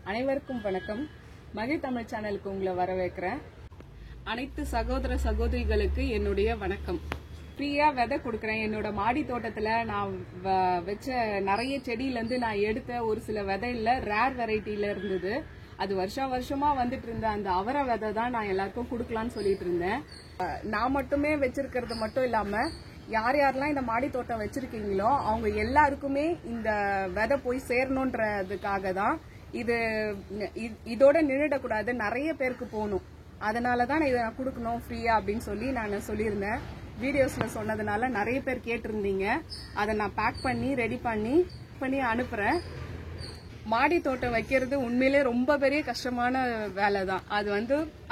அனைவருக்கும் வணக்கம். மகிழ் தமிழ் சேனலுக்கு உங்களை வரவேற்கிறேன். அனைத்து சகோதர சகோதரிகளுக்கு என்னுடைய வணக்கம். ஃப்ரீயா விதை கொடுக்குறேன். என்னோட மாடி தோட்டத்துல நான் வச்ச நிறைய செடியில இருந்து நான் எடுத்த ஒரு சில விதையில ரேர் வெரைட்டில இருந்தது. அது வருஷமா வந்துட்டு இருந்த அந்த அவரை விதை தான் நான் எல்லாருக்கும் கொடுக்கலான்னு சொல்லிட்டு இருந்தேன். நான் மட்டுமே வச்சிருக்கிறது மட்டும் இல்லாம யார் யாரெல்லாம் இந்த மாடி தோட்டம் வச்சிருக்கீங்களோ அவங்க எல்லாருக்குமே இந்த விதை போய் சேரணுன்றதுக்காக தான் இதோட நின்றுடக்கூடாது, நிறைய பேருக்கு போகணும். அதனாலதான் இதை நான் கொடுக்கணும் ஃப்ரீயா அப்படின்னு சொல்லி நான் சொல்லியிருந்தேன். வீடியோஸ்ல சொன்னதுனால நிறைய பேர் கேட்டிருந்தீங்க. அதை நான் பேக் பண்ணி ரெடி பண்ணி அனுப்புறேன். மாடி தோட்டம் வைக்கிறது உண்மையிலே ரொம்ப பெரிய கஷ்டமான வேலை தான்.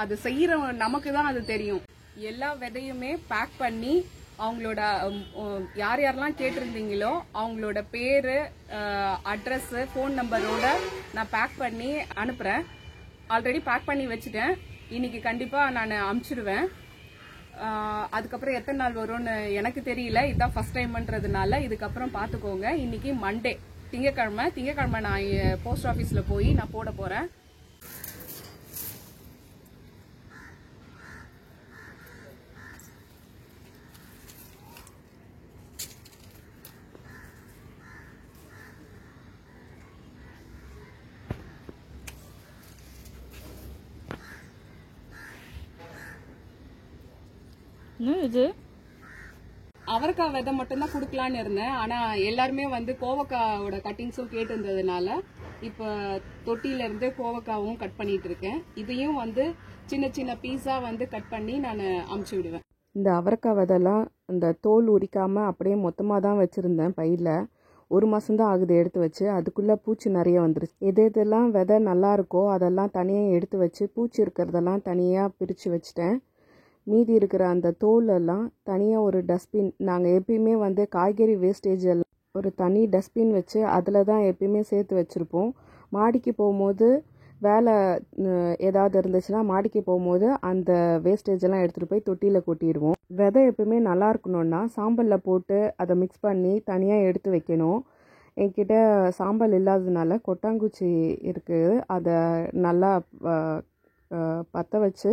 அது செய்யற நமக்கு தான் அது தெரியும். எல்லா விதையுமே பேக் பண்ணி அவங்களோட யார் யாரெல்லாம் கேட்டிருந்தீங்களோ அவங்களோட பேரு, அட்ரஸ், ஃபோன் நம்பரோட நான் பேக் பண்ணி அனுப்புறேன். ஆல்ரெடி பேக் பண்ணி வச்சுட்டேன். இன்னைக்கு கண்டிப்பா நான் அனுப்பிச்சிடுவேன். அதுக்கப்புறம் எத்தனை நாள் வரும்னு எனக்கு தெரியல. இதுதான் ஃபர்ஸ்ட் டைம்ன்றதுனால இதுக்கப்புறம் பாத்துக்கோங்க. இன்னைக்கு மண்டே, திங்கக்கிழமை நான் போஸ்ட் ஆபீஸ்ல போய் நான் போட போறேன். இது அவரைக்காய் விதை மட்டும் தான் கொடுக்கலான்னு இருந்தேன். ஆனா எல்லாருமே கோவக்காவோட கட்டிங்ஸும் கேட்டு இருந்ததுனால இப்ப தொட்டில இருந்து கோவக்காவும் கட் பண்ணிட்டு இருக்கேன். இதையும் சின்ன சின்ன பீஸா கட் பண்ணி நான் அமுச்சு விடுவேன். இந்த அவரைக்காய் விதைலாம் இந்த தோல் உரிக்காம அப்படியே மொத்தமாக தான் வச்சிருந்தேன் பையில. 1 மாசம் தான் ஆகுது எடுத்து வச்சு. அதுக்குள்ள பூச்சி நிறைய வந்துருச்சு. எதெல்லாம் விதை நல்லா இருக்கோ அதெல்லாம் தனியா எடுத்து வச்சு பூச்சி இருக்கிறதெல்லாம் தனியா பிரிச்சு வச்சுட்டேன். மீதி இருக்கிற அந்த தோல் எல்லாம் தனியாக ஒரு டஸ்ட்பின், நாங்கள் எப்பயுமே காய்கறி வேஸ்டேஜ் எல்லாம் ஒரு தனி டஸ்ட்பின் வச்சு அதில் தான் எப்பயுமே சேர்த்து வச்சுருப்போம். மாடிக்கு போகும்போது வேலை ஏதாவது இருந்துச்சுன்னா மாடிக்கு போகும்போது அந்த வேஸ்டேஜ் எல்லாம் எடுத்துகிட்டு போய் தொட்டியில் கொட்டிடுவோம். விதை எப்பயுமே நல்லா இருக்கணும்னா சாம்பலில் போட்டு அதை மிக்ஸ் பண்ணி தனியாக எடுத்து வைக்கணும். என்கிட்ட சாம்பல் இல்லாததுனால கொட்டாங்குச்சி இருக்குது. அதை நல்லா பற்ற வச்சு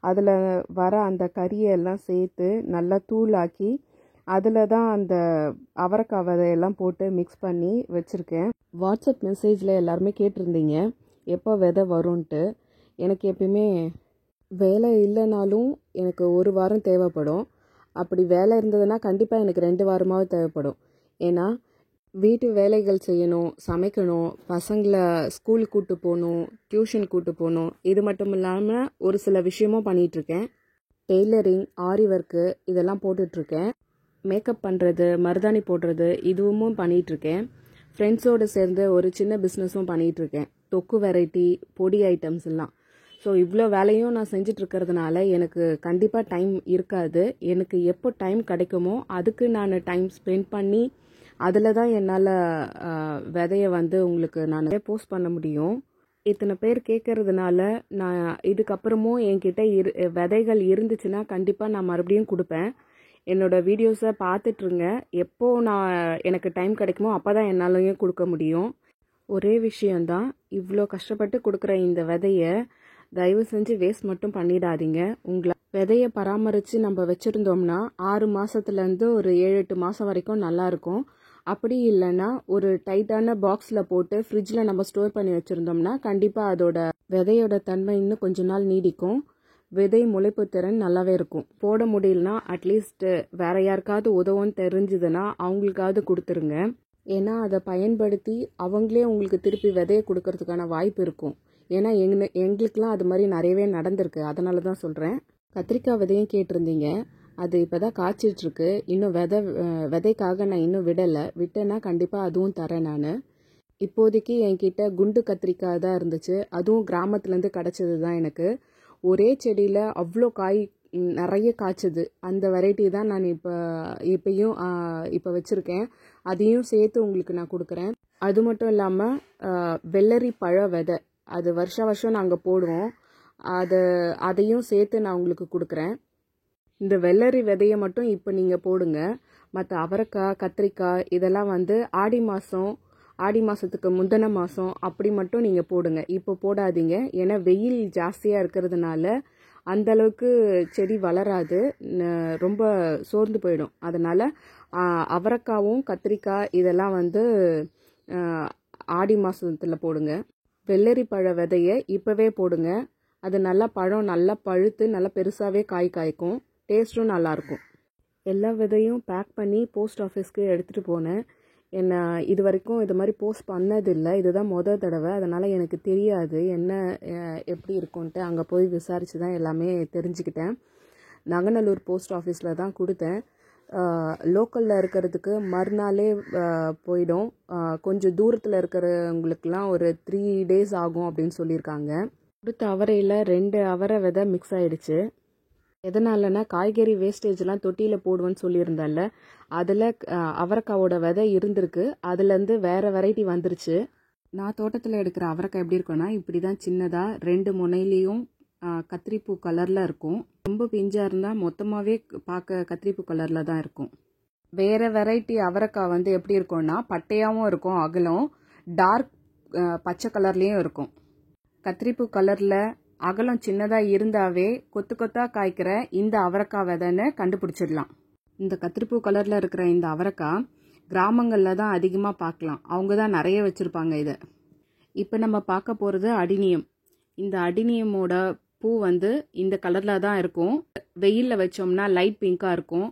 அதில் வர அந்த கறியெல்லாம் சேர்த்து நல்லா தூளாக்கி அதில் தான் அந்த அவரைக்காய் விதையெல்லாம் போட்டு மிக்ஸ் பண்ணி வச்சுருக்கேன். வாட்ஸ்அப் மெசேஜில் எல்லாருமே கேட்டிருந்தீங்க எப்போ விதை வரும்ன்ட்டு. எனக்கு எப்பயுமே வேலை இல்லைனாலும் எனக்கு 1 வாரம் தேவைப்படும். அப்படி வேலை இருந்ததுன்னா கண்டிப்பாக எனக்கு 2 வாரமாவது தேவைப்படும். ஏன்னா வீட்டு வேலைகள் செய்யணும், சமைக்கணும், பசங்களை ஸ்கூலுக்கு கூட்டு போகணும், டியூஷன் கூட்டு போகணும். இது மட்டும் இல்லாமல் ஒரு சில விஷயமும் பண்ணிகிட்ருக்கேன். டெய்லரிங், ஆரி ஒர்க்கு இதெல்லாம் போட்டுட்ருக்கேன். மேக்கப் பண்ணுறது, மருதாணி போடுறது இதுவும் பண்ணிகிட்ருக்கேன். ஃப்ரெண்ட்ஸோடு சேர்ந்து ஒரு சின்ன பிஸ்னஸும் பண்ணிகிட்ருக்கேன். தொக்கு வெரைட்டி, பொடி ஐட்டம்ஸ் எல்லாம். ஸோ இவ்வளோ வேலையும் நான் செஞ்சிட்ருக்கிறதுனால எனக்கு கண்டிப்பாக டைம் இருக்காது. எனக்கு எப்போ டைம் கிடைக்குமோ அதுக்கு நான் டைம் ஸ்பெண்ட் பண்ணி அதில் தான் என்னால் விதையை உங்களுக்கு நான் போஸ்ட் பண்ண முடியும். இத்தனை பேர் கேட்கறதுனால நான் இதுக்கப்புறமும் என்கிட்ட விதைகள் இருந்துச்சுன்னா கண்டிப்பாக நான் மறுபடியும் கொடுப்பேன். என்னோட வீடியோஸை பார்த்துட்ருங்க. எப்போ எனக்கு டைம் கிடைக்குமோ அப்போ தான் என்னாலையும் கொடுக்க முடியும். ஒரே விஷயந்தான், இவ்வளோ கஷ்டப்பட்டு கொடுக்குற இந்த விதையை தயவு செஞ்சு வேஸ்ட் மட்டும் பண்ணிடாதீங்க. உங்களை விதையை பராமரித்து நம்ம வச்சுருந்தோம்னா 6 மாதத்துலேருந்து ஒரு 7-8 மாதம் வரைக்கும் நல்லாயிருக்கும். அப்படி இல்லைன்னா ஒரு டைட்டான பாக்ஸில் போட்டு ஃப்ரிட்ஜில் நம்ம ஸ்டோர் பண்ணி வச்சுருந்தோம்னா கண்டிப்பாக அதோட விதையோட தன்மை இன்னும் கொஞ்ச நாள் நீடிக்கும். விதை முளைப்பு திறன் நல்லாவே இருக்கும். போட முடியலனா அட்லீஸ்ட் வேற யாருக்காவது உதவும் தெரிஞ்சுதுன்னா அவங்களுக்காவது கொடுத்துருங்க. ஏன்னா அதை பயன்படுத்தி அவங்களே உங்களுக்கு திருப்பி விதையை கொடுக்கறதுக்கான வாய்ப்பு இருக்கும். ஏன்னா எங்களுக்கெல்லாம் அது மாதிரி நிறையவே நடந்திருக்கு. அதனால தான் சொல்கிறேன். கத்திரிக்காய் விதையும் கேட்டிருந்தீங்க. அது இப்போ தான் காய்ச்சிட்ருக்கு. இன்னும் விதைக்காக நான் இன்னும் விட்டேன்னா கண்டிப்பாக அதுவும் தரேன் நான். இப்போதைக்கு என்கிட்ட குண்டு கத்திரிக்காய் தான் இருந்துச்சு. அதுவும் கிராமத்துலேருந்து கிடச்சது தான் எனக்கு. ஒரே செடியில் அவ்வளோ காய் நிறைய காய்ச்சது. அந்த வெரைட்டி தான் நான் இப்போ வச்சுருக்கேன். அதையும் சேர்த்து உங்களுக்கு நான் கொடுக்குறேன். அது மட்டும் இல்லாமல் வெள்ளரி பழ விதை, அது வருஷம் நாங்கள் போடுவோம். அதையும் சேர்த்து நான் உங்களுக்கு கொடுக்குறேன். இந்த வெள்ளரி விதையை மட்டும் இப்போ நீங்கள் போடுங்க. மற்ற அவரைக்காய், கத்திரிக்காய் இதெல்லாம் ஆடி மாதம் ஆடி மாதத்துக்கு முந்தின மாதம் அப்படி மட்டும் நீங்கள் போடுங்க. இப்போ போடாதீங்க. ஏன்னா வெயில் ஜாஸ்தியாக இருக்கிறதுனால அந்தளவுக்கு செடி வளராது, ரொம்ப சோர்ந்து போயிடும். அதனால் அவரைக்காவும் கத்திரிக்காய் இதெல்லாம் வந்து ஆடி மாதத்தில் போடுங்க. வெள்ளரி பழ விதையை இப்போவே போடுங்க. அது நல்லா பழம் நல்லா பழுத்து நல்லா பெருசாகவே காய்க்கும். டேஸ்ட்டும் நல்லாயிருக்கும். எல்லா விதையும் பேக் பண்ணி போஸ்ட் ஆஃபீஸ்க்கு எடுத்துகிட்டு போனேன். என்ன இது வரைக்கும் இது மாதிரி போஸ்ட் பண்ணதில்லை, இதுதான் மொதல் தடவை. அதனால் எனக்கு தெரியாது என்ன எப்படி இருக்கும்ன்ட்டு. அங்கே போய் விசாரித்து தான் எல்லாமே தெரிஞ்சுக்கிட்டேன். நங்கநல்லூர் போஸ்ட் ஆஃபீஸில் தான் கொடுத்தேன். லோக்கலில் இருக்கிறதுக்கு மறுநாளே போயிடும். கொஞ்சம் தூரத்தில் இருக்கிறவங்களுக்கெல்லாம் ஒரு 3 days ஆகும் அப்படின்னு சொல்லியிருக்காங்க. கொடுத்த அவரையில் 2 அவரை விதை மிக்ஸ் ஆகிடுச்சு. எதனாலனா காய்கறி வேஸ்டேஜ்லாம் தொட்டியில் போடுவேன்னு சொல்லியிருந்தால அதில் அவரைக்காவோட விதை இருந்திருக்கு. அதுலேருந்து வேறு வெரைட்டி வந்துருச்சு. நான் தோட்டத்தில் எடுக்கிற அவரைக்காய் எப்படி இருக்குன்னா இப்படி தான் சின்னதாக 2 முனையிலையும் கத்திரிப்பூ கலரில் இருக்கும். ரொம்ப பிஞ்சாக இருந்தால் மொத்தமாகவே பார்க்க கத்திரிப்பூ கலரில் தான் இருக்கும். வேறு வெரைட்டி அவரைக்காய் வந்து எப்படி இருக்கும்னா பட்டையாகவும் இருக்கும், அகலம் டார்க் பச்சை கலர்லேயும் இருக்கும். கத்திரிப்பூ கலரில் அகலம் சின்னதாக இருந்தாவே கொத்து கொத்தாக காய்க்கிற இந்த அவரைக்காய் விதைன்னு கண்டுபிடிச்சிடலாம். இந்த கத்திரிப்பூ கலரில் இருக்கிற இந்த அவரைக்காய் கிராமங்களில் தான் அதிகமாக பார்க்கலாம். அவங்க தான் நிறைய வச்சுருப்பாங்க இதை. இப்போ நம்ம பார்க்க போகிறது அடினியம். இந்த அடினியமோட பூ வந்து இந்த கலரில் தான் இருக்கும். வெயிலில் வச்சோம்னா லைட் பிங்காக இருக்கும்,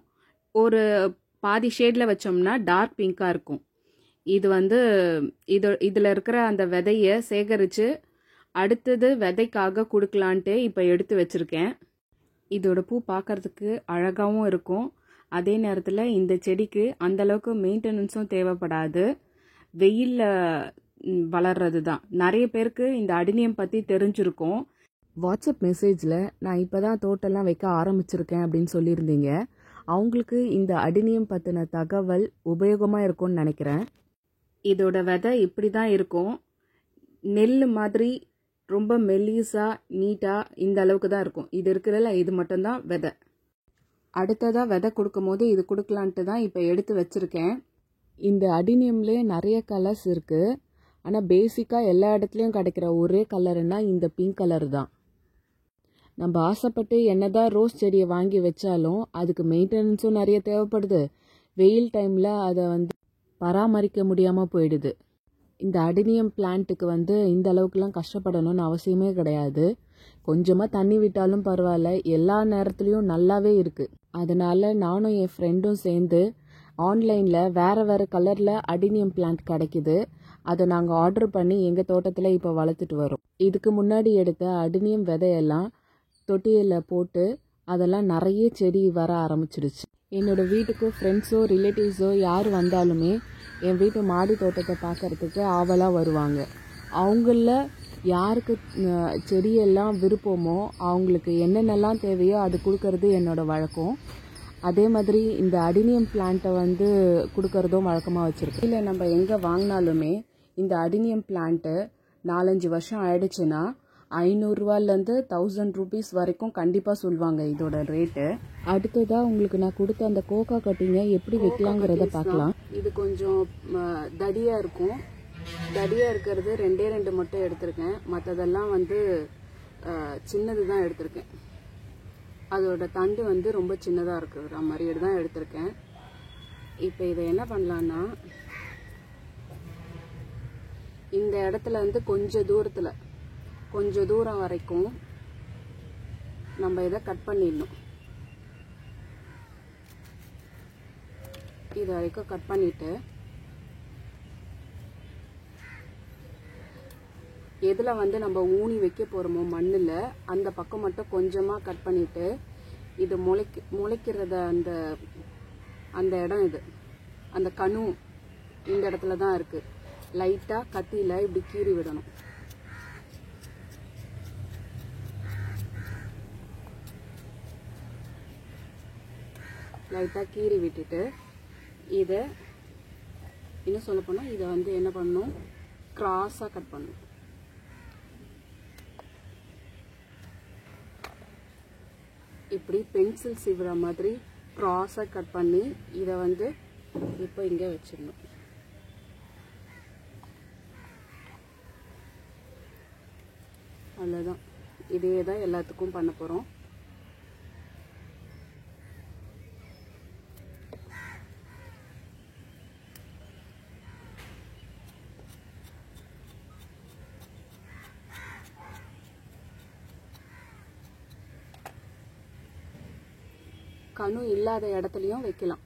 ஒரு பாதி ஷேடில் வச்சோம்னா டார்க் பிங்காக இருக்கும். இது வந்து இதில் இருக்கிற அந்த விதையை சேகரித்து அடுத்தது விதைக்காக கொடுக்கலான்ட்டு இப்போ எடுத்து வச்சுருக்கேன். இதோட பூ பார்க்கறதுக்கு அழகாகவும் இருக்கும். அதே நேரத்தில் இந்த செடிக்கு அந்தளவுக்கு மெயின்டெனன்ஸும் தேவைப்படாது, வெயிலில் வளர்றது தான். நிறைய பேருக்கு இந்த அடினியம் பற்றி தெரிஞ்சிருக்கும். வாட்ஸ்அப் மெசேஜில் நான் இப்போ தான் தோட்டம்லாம் வைக்க ஆரம்பிச்சிருக்கேன் அப்படின்னு சொல்லியிருந்தீங்க. அவங்களுக்கு இந்த அடினியம் பற்றின தகவல் உபயோகமாக இருக்கும்னு நினைக்கிறேன். இதோட விதை இப்படி தான் இருக்கும். நெல் மாதிரி ரொம்ப மெல்லிஸாக நீட்டாக இந்த அளவுக்கு தான் இருக்கும். இது இருக்கிறதில்ல, இது மட்டும்தான் விதை. அடுத்ததாக விதை கொடுக்கும் போது இது கொடுக்கலான்ட்டு தான் இப்போ எடுத்து வச்சுருக்கேன். இந்த அடினியம்லேயே நிறைய கலர்ஸ் இருக்குது. ஆனால் பேசிக்காக எல்லா இடத்துலையும் கிடைக்கிற ஒரே கலருன்னா இந்த பிங்க் கலர் தான். நம்ம ஆசைப்பட்டு என்னதான் ரோஸ் செடியை வாங்கி வச்சாலும் அதுக்கு மெயின்டெனன்ஸும் நிறைய தேவைப்படுது. வெயில் டைமில் அதை வந்து பராமரிக்க முடியாமல் போயிடுது. இந்த அடினியம் பிளான்ட்டுக்கு வந்து இந்த அளவுக்குலாம் கஷ்டப்படணும்னு அவசியமே கிடையாது. கொஞ்சமாக தண்ணி விட்டாலும் பரவாயில்ல, எல்லா நேரத்துலையும் நல்லாவே இருக்குது. அதனால் நானும் என் ஃப்ரெண்டும் சேர்ந்து ஆன்லைனில் வேறு கலரில் அடினியம் பிளான்ட் கிடைக்கிது. அதை நாங்கள் ஆர்டர் பண்ணி எங்கள் தோட்டத்தில் இப்போ வளர்த்துட்டு வரோம். இதுக்கு முன்னாடி எடுத்த அடினியம் விதையெல்லாம் தொட்டியில் போட்டு அதெல்லாம் நிறைய செடி வர ஆரம்பிச்சிடுச்சு. என்னோடய வீட்டுக்கு ஃப்ரெண்ட்ஸோ ரிலேட்டிவ்ஸோ யார் வந்தாலுமே என் வீட்டு மாடி தோட்டத்தை பார்க்குறதுக்கு ஆவலாக வருவாங்க. அவங்கள யாருக்கு செடியெல்லாம் விருப்பமோ அவங்களுக்கு என்னென்னலாம் தேவையோ அது கொடுக்கறது என்னோடய வழக்கம். அதே மாதிரி இந்த அடினியம் பிளான்ட்டை வந்து கொடுக்கறதும் வழக்கமாக வச்சுருக்கேன். இல்லை நம்ம எங்கே வாங்கினாலுமே இந்த அடினியம் பிளான்ட்டு 4-5 வருஷம் ஆயிடுச்சுன்னா 500 ரூபாயிலேருந்து 1000 rupees வரைக்கும் கண்டிப்பாக சொல்லுவாங்க இதோட ரேட்டு. அடுத்ததாக உங்களுக்கு நான் கொடுத்த அந்த கோகா கட்டிங்கை எப்படி வைக்கலாங்கிறத பார்க்கலாம். இது கொஞ்சம் தடியாக இருக்கும். தடியாக இருக்கிறது 2 மட்டும் எடுத்திருக்கேன். மற்றதெல்லாம் வந்து சின்னது தான் எடுத்திருக்கேன். அதோட தண்டு வந்து ரொம்ப சின்னதாக இருக்கிற மாதிரி தான் எடுத்திருக்கேன். இப்போ இதை என்ன பண்ணலான்னா இந்த இடத்துல வந்து கொஞ்சம் தூரம் வரைக்கும் நம்ம இதை கட் பண்ணிடணும். இது வரைக்கும் கட் பண்ணிட்டு எதில் வந்து நம்ம ஊனி வைக்க போகிறோமோ மண்ணில் அந்த பக்கம் மட்டும் கொஞ்சமாக கட் பண்ணிவிட்டு இது முளைக்கிறத அந்த இடம் இது அந்த கணு இந்த இடத்துல தான் இருக்குது. லைட்டாக கத்தியில் இப்படி கீறி விடணும். லைட்டாக கீறி விட்டுட்டு இதை இன்னும் சொல்ல போனால் இதை வந்து என்ன பண்ணணும், கிராஸாக கட் பண்ணணும். இப்படி பென்சில் சீவுற மாதிரி கிராஸாக கட் பண்ணி இதை வந்து இப்போ இங்கே வச்சிடணும். அவ்வளோதான். இதே தான் எல்லாத்துக்கும் பண்ண போகிறோம். கணு இல்லாத இடத்துலையும் வைக்கலாம்.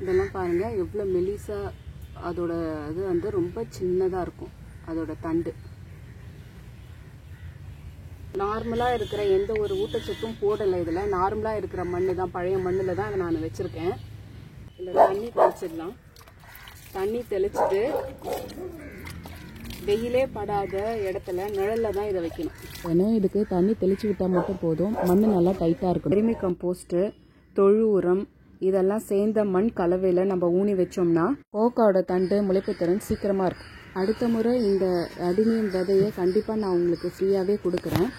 இதெல்லாம் பாருங்க எவ்வளோ மெலிசா, அதோட இது வந்து ரொம்ப சின்னதாக இருக்கும் அதோட தண்டு. நார்மலாக இருக்கிற எந்த ஒரு ஊட்டச்சத்தும் போடலை இதில். நார்மலாக இருக்கிற மண் தான், பழைய மண்ணில் தான் அதை நான் வச்சுருக்கேன். இதில் தண்ணி தெளிச்சிடலாம். தண்ணி தெளிச்சுட்டு வெயிலே படாத இடத்துல நிழல்ல தான் இதை வைக்கணும். ஏன்னா இதுக்கு தண்ணி தெளிச்சு விட்டால் மட்டும் போதும், மண் நல்லா டைட்டாக இருக்கும். வெர்மி கம்போஸ்ட்டு, தொழு உரம் இதெல்லாம் சேர்ந்த மண் கலவையில் நம்ம ஊனி வச்சோம்னா கோக்காவோட தண்டு முளைப்பு திறன் சீக்கிரமாக இருக்கும். அடுத்த முறை இந்த அடினியம் விதையை கண்டிப்பாக நான் உங்களுக்கு ஃப்ரீயாகவே கொடுக்குறேன்.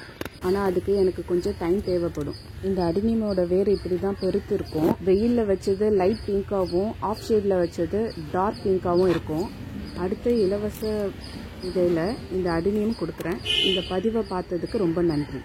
ஆனால் அதுக்கு எனக்கு கொஞ்சம் டைம் தேவைப்படும். இந்த அடினியமோட வேர் இப்படி தான் பெருத்து இருக்கும். வெயிலில் வச்சது லைட் பிங்காகவும், ஆஃப் ஷேடில் வச்சது டார்க் பிங்காகவும் இருக்கும். அடுத்த இலவச இதில் இந்த அடினியம் கொடுக்குறேன். இந்த பதிவை பார்த்ததுக்கு ரொம்ப நன்றி.